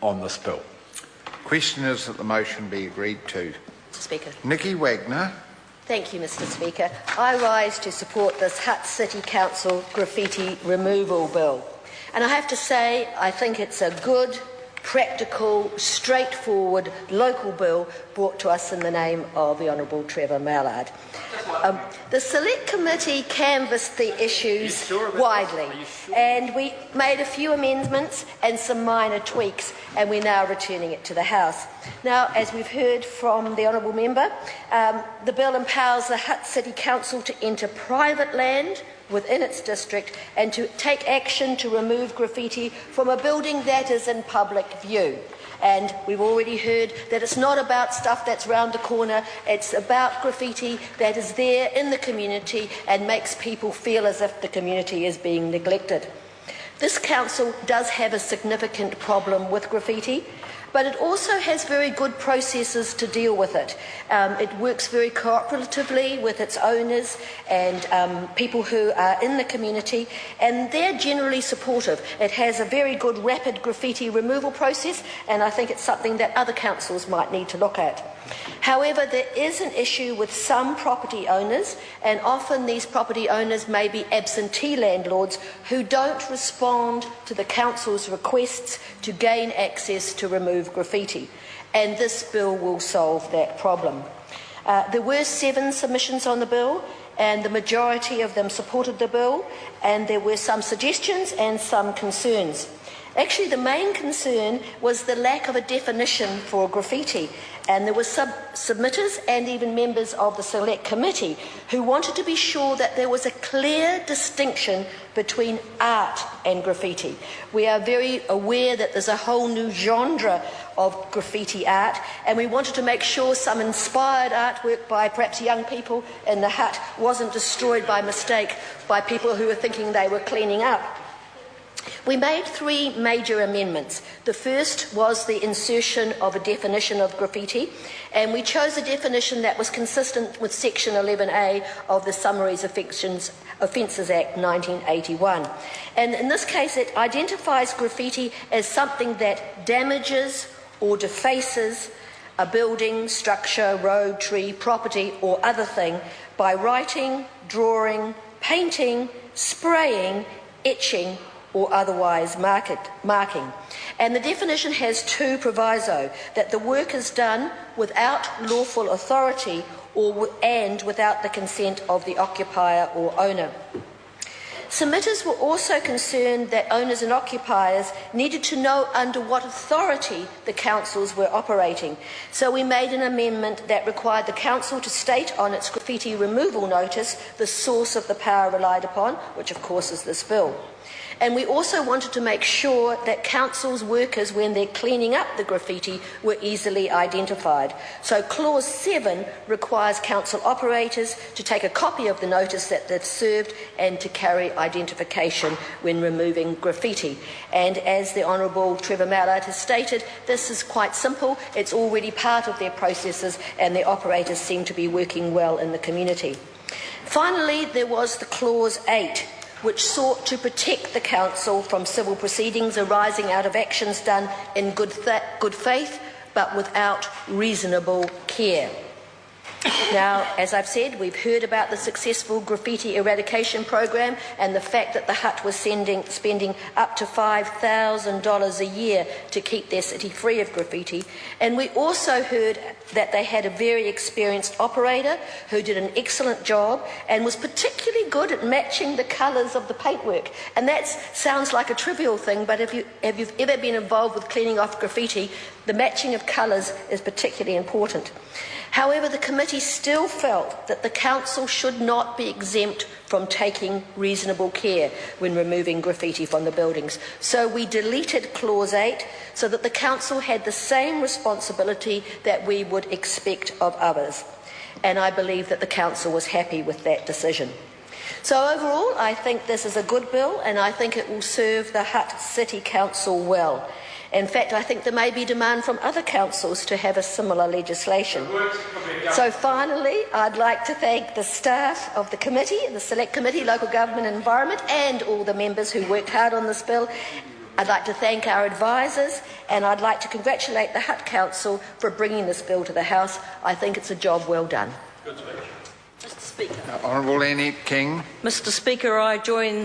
on this bill. Question is that the motion be agreed to. Mr. Speaker. Nikki Wagner. Thank you, Mr. Speaker. I rise to support this Hutt City Council graffiti removal bill. And I have to say, I think it's a good, practical, straightforward local bill brought to us in the name of the Honourable Trevor Mallard. The Select Committee canvassed the issues widely, and we made a few amendments and some minor tweaks, and we're now returning it to the House. Now, as we've heard from the Honourable Member, the bill empowers the Hutt City Council to enter private land within its district and to take action to remove graffiti from a building that is in public view. And we've already heard that it's not about stuff that's round the corner, it's about graffiti that is there in the community and makes people feel as if the community is being neglected. This council does have a significant problem with graffiti, but it also has very good processes to deal with it. It works very cooperatively with its owners and people who are in the community, and they're generally supportive. It has a very good rapid graffiti removal process, and I think it's something that other councils might need to look at. However, there is an issue with some property owners, and often these property owners may be absentee landlords who don't respond to the council's requests to gain access to remove graffiti, and this bill will solve that problem. There were 7 submissions on the bill, and the majority of them supported the bill, and there were some suggestions and some concerns. Actually, the main concern was the lack of a definition for graffiti, and there were submitters and even members of the Select Committee who wanted to be sure that there was a clear distinction between art and graffiti. We are very aware that there's a whole new genre of graffiti art, and we wanted to make sure some inspired artwork by perhaps young people in the Hutt wasn't destroyed by mistake by people who were thinking they were cleaning up. We made 3 major amendments. The first was the insertion of a definition of graffiti, and we chose a definition that was consistent with Section 11A of the Summaries Offences Act 1981. And in this case, it identifies graffiti as something that damages or defaces a building, structure, road, tree, property, or other thing by writing, drawing, painting, spraying, etching, or otherwise marking. And the definition has 2 provisos: that the work is done without lawful authority and without the consent of the occupier or owner. Submitters were also concerned that owners and occupiers needed to know under what authority the councils were operating. So we made an amendment that required the council to state on its graffiti removal notice the source of the power relied upon, which of course is this bill. And we also wanted to make sure that council's workers, when they're cleaning up the graffiti, were easily identified. So Clause 7 requires council operators to take a copy of the notice that they've served and to carry identification when removing graffiti. And as the Honourable Trevor Mallard has stated, this is quite simple. It's already part of their processes, and the operators seem to be working well in the community. Finally, there was the Clause 8, which sought to protect the council from civil proceedings arising out of actions done in good faith but without reasonable care. Now, as I've said, we've heard about the successful graffiti eradication program and the fact that the Hutt was spending up to $5,000 a year to keep their city free of graffiti. And we also heard that they had a very experienced operator who did an excellent job and was particularly good at matching the colours of the paintwork. And that sounds like a trivial thing, but if you've ever been involved with cleaning off graffiti, the matching of colours is particularly important. However, the committee still felt that the council should not be exempt from taking reasonable care when removing graffiti from the buildings. So we deleted Clause 8 so that the council had the same responsibility that we would expect of others. And I believe that the council was happy with that decision. So overall, I think this is a good bill, and I think it will serve the Hutt City Council well. In fact, I think there may be demand from other councils to have a similar legislation. So finally, I'd like to thank the staff of the committee, the Select Committee, Local Government and Environment, and all the members who worked hard on this bill. I'd like to thank our advisors, and I'd like to congratulate the Hutt Council for bringing this bill to the House. I think it's a job well done. Good speech. Mr. Speaker. Honourable Annette King. Mr. Speaker, I join